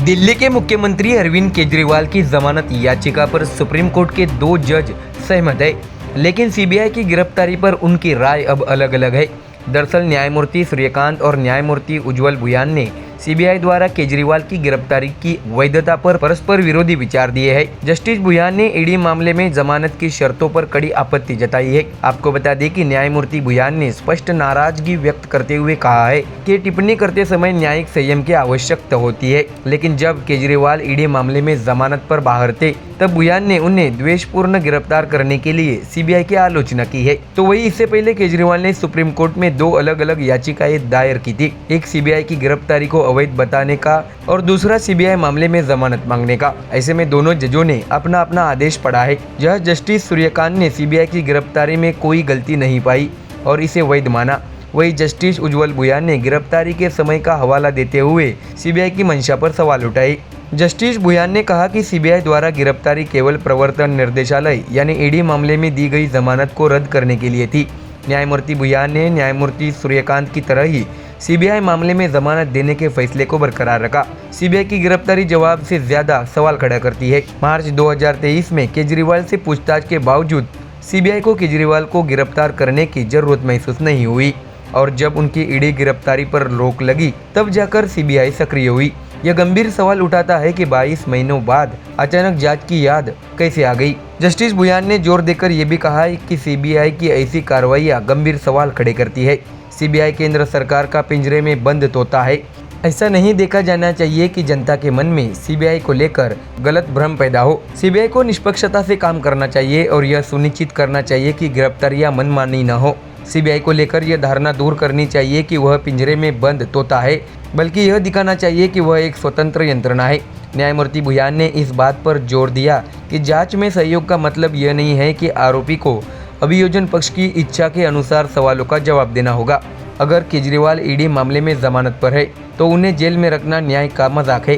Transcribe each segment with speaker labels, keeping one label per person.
Speaker 1: दिल्ली के मुख्यमंत्री अरविंद केजरीवाल की जमानत याचिका पर सुप्रीम कोर्ट के 2 जज सहमत है, लेकिन सीबीआई की गिरफ्तारी पर उनकी राय अब अलग अलग है। दरअसल न्यायमूर्ति सूर्यकांत और न्यायमूर्ति उज्ज्वल भुयान ने सीबीआई द्वारा केजरीवाल की गिरफ्तारी की वैधता पर परस्पर विरोधी विचार दिए हैं। जस्टिस भुयान ने ईडी मामले में जमानत की शर्तों पर कड़ी आपत्ति जताई है। आपको बता दें कि न्यायमूर्ति भुयान ने स्पष्ट नाराजगी व्यक्त करते हुए कहा है कि टिप्पणी करते समय न्यायिक संयम की आवश्यकता होती है, लेकिन जब केजरीवाल ईडी मामले में जमानत पर बाहर थे तब भुयान ने उन्हें द्वेषपूर्ण गिरफ्तार करने के लिए सीबीआई की आलोचना की है। तो वही इससे पहले केजरीवाल ने सुप्रीम कोर्ट में 2 अलग अलग याचिकाएं दायर की थी, एक सीबीआई की गिरफ्तारी को अवैध बताने का और दूसरा सीबीआई मामले में जमानत मांगने का। ऐसे में दोनों जजों ने अपना अपना आदेश पढ़ा है। यह जस्टिस सूर्यकांत ने सीबीआई की गिरफ्तारी में कोई गलती नहीं पाई और इसे वैध माना। वही जस्टिस उज्ज्वल भुयान ने गिरफ्तारी के समय का हवाला देते हुए सीबीआई की मंशा पर सवाल उठाए। जस्टिस भुयान ने कहा कि सीबीआई द्वारा गिरफ्तारी केवल प्रवर्तन निर्देशालय यानी ईडी मामले में दी गई जमानत को रद्द करने के लिए थी। न्यायमूर्ति भुयान ने न्यायमूर्ति सूर्यकांत की तरह ही सीबीआई मामले में जमानत देने के फैसले को बरकरार रखा। सीबीआई की गिरफ्तारी जवाब से ज्यादा सवाल खड़ा करती है। मार्च 2023 में केजरीवाल से पूछताछ के बावजूद सीबीआई को केजरीवाल को गिरफ्तार करने की जरूरत महसूस नहीं हुई और जब उनकी ईडी गिरफ्तारी पर रोक लगी तब जाकर सीबीआई सक्रिय हुई। यह गंभीर सवाल उठाता है कि 22 महीनों बाद अचानक जांच की याद कैसे आ गई। जस्टिस भुयान ने जोर देकर यह भी कहा है कि सीबीआई की ऐसी कार्रवाइयां गंभीर सवाल खड़े करती है। सीबीआई केंद्र सरकार का पिंजरे में बंद तोता है। ऐसा नहीं देखा जाना चाहिए कि जनता के मन में सीबीआई को लेकर गलत भ्रम पैदा हो। सीबीआई को निष्पक्षता से काम करना चाहिए और यह सुनिश्चित करना चाहिए कि गिरफ्तारियां मनमानी न हो। सीबीआई को लेकर यह धारणा दूर करनी चाहिए कि वह पिंजरे में बंद तोता है, बल्कि यह दिखाना चाहिए कि वह एक स्वतंत्र यंत्रणा है। न्यायमूर्ति भुयान ने इस बात पर जोर दिया कि जांच में सहयोग का मतलब यह नहीं है कि आरोपी को अभियोजन पक्ष की इच्छा के अनुसार सवालों का जवाब देना होगा। अगर केजरीवाल ईडी मामले में जमानत पर है तो उन्हें जेल में रखना न्याय का मजाक है।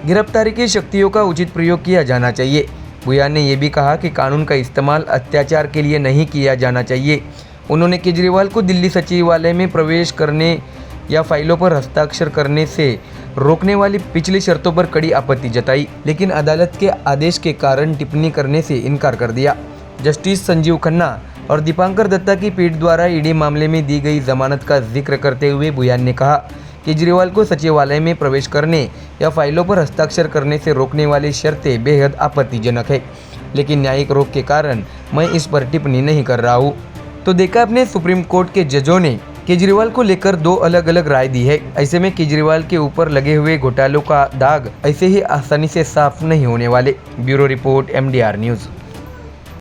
Speaker 1: गिरफ्तारी की शक्तियों का उचित प्रयोग किया जाना चाहिए। भुयान ने यह भी कहा कि कानून का इस्तेमाल अत्याचार के लिए नहीं किया जाना चाहिए। उन्होंने केजरीवाल को दिल्ली सचिवालय में प्रवेश करने या फाइलों पर हस्ताक्षर करने से रोकने वाली पिछली शर्तों पर कड़ी आपत्ति जताई, लेकिन अदालत के आदेश के कारण टिप्पणी करने से इनकार कर दिया। जस्टिस संजीव खन्ना और दीपांकर दत्ता की पीठ द्वारा ईडी मामले में दी गई जमानत का जिक्र करते हुए भुयान ने कहा, केजरीवाल को सचिवालय में प्रवेश करने या फाइलों पर हस्ताक्षर करने से रोकने वाली शर्तें बेहद आपत्तिजनक है, लेकिन न्यायिक रोक के कारण मैं इस पर टिप्पणी नहीं कर रहा हूँ। तो देखा अपने सुप्रीम कोर्ट के जजों ने केजरीवाल को लेकर 2 अलग अलग राय दी है। ऐसे में केजरीवाल के ऊपर लगे हुए घोटालों का दाग ऐसे ही आसानी से साफ नहीं होने वाले। Bureau report MDR news.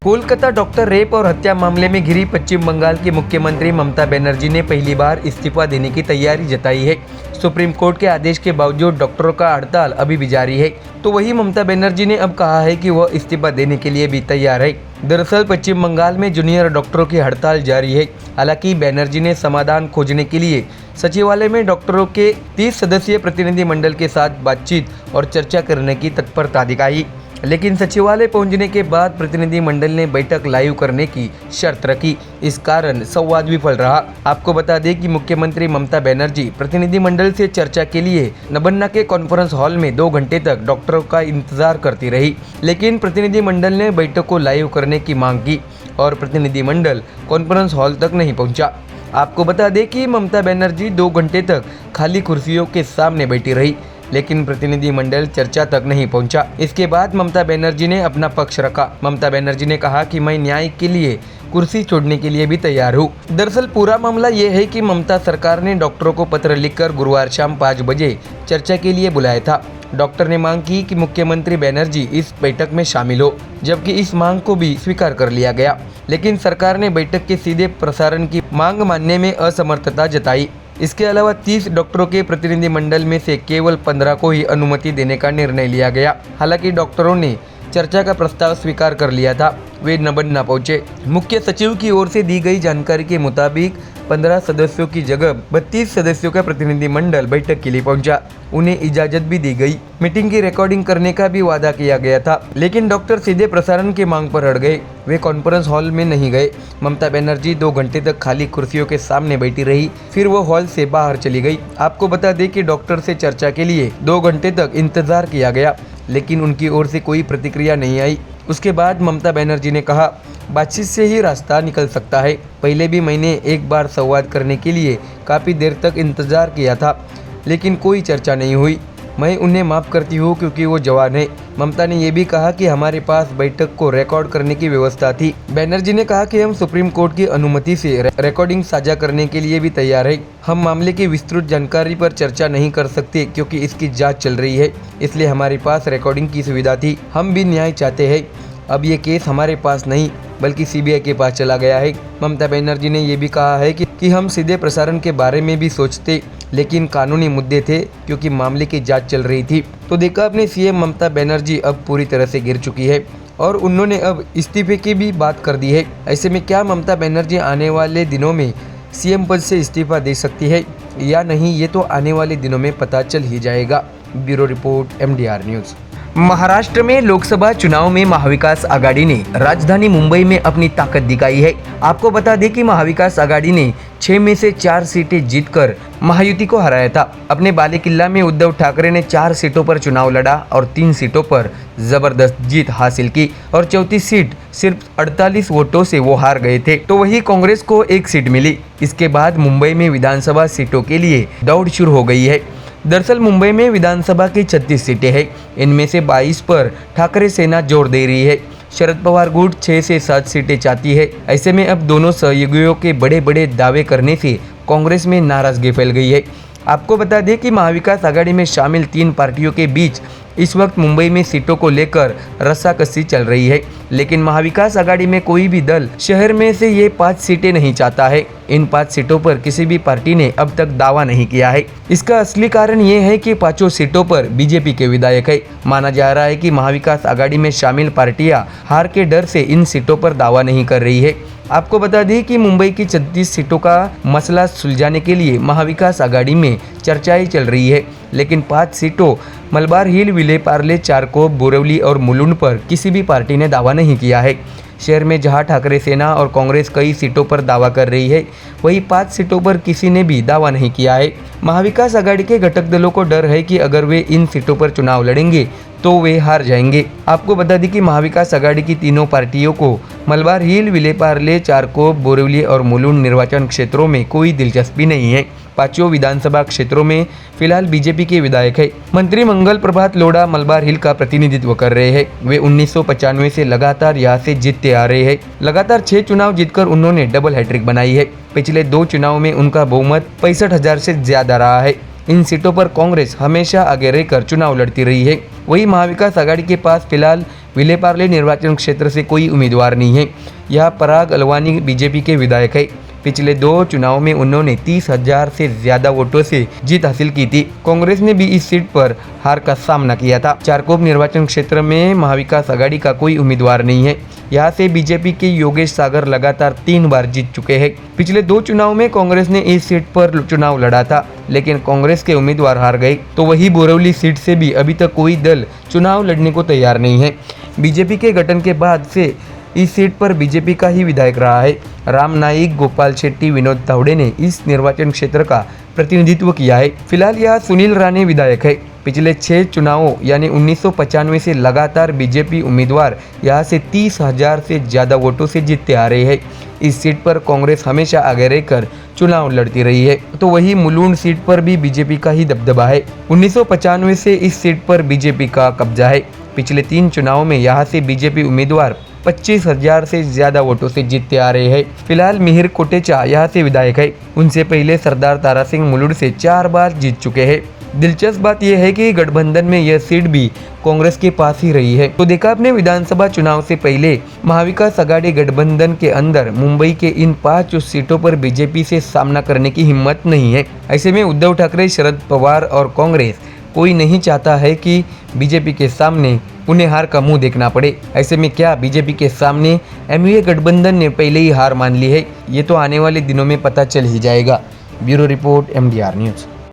Speaker 1: Kolkata doctor rape और हत्या मामले में घिरी पश्चिम बंगाल की मुख्यमंत्री ममता बनर्जी ने पहली बार इस्तीफा देने की तैयारी जताई है। सुप्रीम कोर्ट के आदेश के बावजूद डॉक्टरों का हड़ताल अभी भी जारी है। तो वही ममता बनर्जी ने अब कहा है कि वह इस्तीफा देने के लिए भी तैयार है। दरअसल पश्चिम बंगाल में जूनियर डॉक्टरों की हड़ताल जारी है। हालांकि बनर्जी ने समाधान खोजने के लिए सचिवालय में डॉक्टरों के 30 सदस्यीय प्रतिनिधि मंडल के साथ बातचीत और चर्चा करने की तत्परता दिखाई, लेकिन सचिवालय पहुंचने के बाद प्रतिनिधि मंडल ने बैठक लाइव करने की शर्त रखी। इस कारण संवाद विफल रहा। आपको बता दें कि मुख्यमंत्री ममता बनर्जी प्रतिनिधि मंडल से चर्चा के लिए नबन्ना के कॉन्फ्रेंस हॉल में 2 घंटे तक डॉक्टरों का इंतजार करती रही, लेकिन प्रतिनिधि मंडल ने बैठक को लाइव करने की मांग की और प्रतिनिधि मंडल कॉन्फ्रेंस हॉल तक नहीं पहुंचा। आपको बता दें कि ममता बनर्जी 2 घंटे तक खाली कुर्सियों के सामने बैठी रही, लेकिन प्रतिनिधि मंडल चर्चा तक नहीं पहुंचा। इसके बाद ममता बनर्जी ने अपना पक्ष रखा। ममता बनर्जी ने कहा कि मैं न्याय के लिए कुर्सी छोड़ने के लिए भी तैयार हूं। दरअसल पूरा मामला ये है कि ममता सरकार ने डॉक्टरों को पत्र लिखकर गुरुवार शाम 5 बजे चर्चा के लिए बुलाया था। डॉक्टर ने मांग की कि मुख्यमंत्री बनर्जी इस बैठक में शामिल हो, जबकि इस मांग को भी स्वीकार कर लिया गया, लेकिन सरकार ने बैठक के सीधे प्रसारण की मांग मानने में असमर्थता जताई। इसके अलावा 30 डॉक्टरों के प्रतिनिधि मंडल में से केवल 15 को ही अनुमति देने का निर्णय लिया गया। हालांकि डॉक्टरों ने चर्चा का प्रस्ताव स्वीकार कर लिया था, वे नबन न पहुंचे। मुख्य सचिव की ओर से दी गई जानकारी के मुताबिक 15 सदस्यों की जगह 32 सदस्यों का प्रतिनिधिमंडल बैठक के लिए पहुंचा। उन्हें इजाजत भी दी गई। मीटिंग की रिकॉर्डिंग करने का भी वादा किया गया था, लेकिन डॉक्टर सीधे प्रसारण की मांग पर अड़ गए। वे कॉन्फ्रेंस हॉल में नहीं गए। ममता बनर्जी 2 घंटे तक खाली कुर्सियों के सामने बैठी रही, फिर वो हॉल से बाहर चली गई। आपको बता दें कि डॉक्टर से चर्चा के लिए 2 घंटे तक इंतजार किया गया, लेकिन उनकी ओर से कोई प्रतिक्रिया नहीं आई। उसके बाद ममता बनर्जी ने कहा, बातचीत से ही रास्ता निकल सकता है। पहले भी मैंने एक बार संवाद करने के लिए काफ़ी देर तक इंतज़ार किया था, लेकिन कोई चर्चा नहीं हुई। मैं उन्हें माफ़ करती हूँ क्योंकि वो जवान है। ममता ने यह भी कहा कि हमारे पास बैठक को रिकॉर्ड करने की व्यवस्था थी। बनर्जी ने कहा कि हम सुप्रीम कोर्ट की अनुमति से रिकॉर्डिंग साझा करने के लिए भी तैयार है। हम मामले की विस्तृत जानकारी पर चर्चा नहीं कर सकते क्योंकि इसकी जांच चल रही है, इसलिए हमारे पास रिकॉर्डिंग की सुविधा थी। हम भी न्याय चाहते हैं। अब ये केस हमारे पास नहीं बल्कि सीबीआई के पास चला गया है। ममता बनर्जी ने यह भी कहा है कि हम सीधे प्रसारण के बारे में भी सोचते, लेकिन कानूनी मुद्दे थे क्योंकि मामले की जांच चल रही थी। तो देखा अपने सीएम ममता बनर्जी अब पूरी तरह से गिर चुकी है और उन्होंने अब इस्तीफे की भी बात कर दी है। ऐसे में क्या ममता बनर्जी आने वाले दिनों में सीएम पद से इस्तीफा दे सकती है या नहीं, ये तो आने वाले दिनों में पता चल ही जाएगा। Bureau report MDR news. Maharashtra में लोकसभा चुनाव में महाविकास आघाड़ी ने राजधानी मुंबई में अपनी ताकत दिखाई है। आपको बता दें कि महाविकास आघाड़ी ने 6 में से 4 सीटें जीतकर महायुति को हराया था। अपने बालेकिल्ला में उद्धव ठाकरे ने 4 सीटों पर चुनाव लड़ा और 3 सीटों पर जबरदस्त जीत हासिल की और चौथी सीट सिर्फ 48 वोटों से वो हार गए थे। तो वही कांग्रेस को 1 सीट मिली। इसके बाद मुंबई में विधानसभा सीटों के लिए दौड़ शुरू हो गई है। दरअसल मुंबई में विधानसभा की 36 सीटें हैं। इनमें से 22 पर ठाकरे सेना जोर दे रही है। शरद पवार गुट 6 से 7 सीटें चाहती है। ऐसे में अब दोनों सहयोगियों के बड़े बड़े दावे करने से कांग्रेस में नाराजगी फैल गई है। आपको बता दें कि महाविकास आघाड़ी में शामिल 3 पार्टियों के बीच इस वक्त मुंबई में सीटों को लेकर रस्साकसी चल रही है, लेकिन महाविकास आघाड़ी में कोई भी दल शहर में से ये 5 सीटें नहीं चाहता है। इन 5 सीटों पर किसी भी पार्टी ने अब तक दावा नहीं किया है। इसका असली कारण ये है कि 5 सीटों पर बीजेपी के विधायक है। माना जा रहा है कि महाविकास आघाड़ी में शामिल पार्टियां हार के डर से इन सीटों पर दावा नहीं कर रही है। आपको बता दें कि मुंबई की 36 सीटों का मसला सुलझाने के लिए महाविकास आघाड़ी में चर्चाएं चल रही है, लेकिन 5 सीटों मलबार हिल, विले पार्ले, चारकोप, बोरिवली और मुलुंड पर किसी भी पार्टी ने दावा नहीं किया है। शहर में जहां ठाकरे सेना और कांग्रेस कई सीटों पर दावा कर रही है, वहीं 5 सीटों पर किसी ने भी दावा नहीं किया है। महाविकास आघाड़ी के घटक दलों को डर है कि अगर वे इन सीटों पर चुनाव लड़ेंगे तो वे हार जाएंगे। आपको बता दें कि महाविकास आघाड़ी की तीनों पार्टियों को मलबार हिल, विले पार्ले, चारकोप, बोरिवली और मुलुंड निर्वाचन क्षेत्रों में कोई दिलचस्पी नहीं है। 5 विधानसभा क्षेत्रों में फिलहाल बीजेपी के विधायक है। मंत्री मंगल प्रभात लोढ़ा मलबार हिल का प्रतिनिधित्व कर रहे हैं। वे 1995 से लगातार यहाँ से जीतते आ रहे हैं। लगातार 6 चुनाव जीतकर उन्होंने डबल हैट्रिक बनाई है। पिछले 2 चुनाव में उनका बहुमत 65,000 से ज्यादा रहा है। इन सीटों पर कांग्रेस हमेशा आगे रहकर चुनाव लड़ती रही है। वही महाविकास आघाड़ी के पास फिलहाल विले पार्ले निर्वाचन क्षेत्र से कोई उम्मीदवार नहीं है। यहाँ पराग अलवानी बीजेपी के विधायक है। पिछले 2 चुनाव में उन्होंने 30,000 से ज्यादा वोटों से जीत हासिल की थी। कांग्रेस ने भी इस सीट पर हार का सामना किया था। चारकोप निर्वाचन क्षेत्र में महाविकास आघाड़ी का कोई उम्मीदवार नहीं है। यहाँ से बीजेपी के योगेश सागर लगातार 3 बार जीत चुके हैं। पिछले 2 चुनाव में कांग्रेस ने इस सीट पर चुनाव लड़ा था, लेकिन कांग्रेस के उम्मीदवार हार गए। तो वही बोरिवली सीट से भी अभी तक कोई दल चुनाव लड़ने को तैयार नहीं है। बीजेपी के गठन के बाद से इस सीट पर बीजेपी का ही विधायक रहा है। राम नाईक, गोपाल शेट्टी, विनोद तावड़े ने इस निर्वाचन क्षेत्र का प्रतिनिधित्व किया है। फिलहाल यहाँ सुनील राणे विधायक है। पिछले 6 चुनावों यानी 1995 से लगातार बीजेपी उम्मीदवार यहाँ से 30,000 से ज़्यादा वोटों से जीतते आ रहे हैं। इस सीट पर कांग्रेस हमेशा आगे रहकर चुनाव लड़ती रही है। तो वही मुलुंड सीट पर भी बीजेपी का ही दबदबा है। 1995 से इस सीट पर बीजेपी का कब्जा है। पिछले 3 चुनावों में यहाँ से बीजेपी उम्मीदवार 25,000 से ज्यादा वोटों से जीतते आ रहे हैं। फिलहाल मिहिर कोटेचा यहाँ से विधायक है। उनसे पहले सरदार तारा सिंह मुलुंड से 4 बार जीत चुके हैं। दिलचस्प बात यह है कि गठबंधन में यह सीट भी कांग्रेस के पास ही रही है। तो देखा आपने विधानसभा चुनाव से पहले महाविकास आघाड़ी गठबंधन के अंदर मुंबई के इन 5 सीटों पर बीजेपी से सामना करने की हिम्मत नहीं है। ऐसे में उद्धव ठाकरे, शरद पवार और कांग्रेस कोई नहीं चाहता है कि बीजेपी के सामने उन्हें हार का मुंह देखना पड़े। ऐसे में क्या बीजेपी के सामने एमयूए गठबंधन ने पहले ही हार मान ली है? ये तो आने वाले दिनों में पता चल ही जाएगा। Bureau report, MDR news.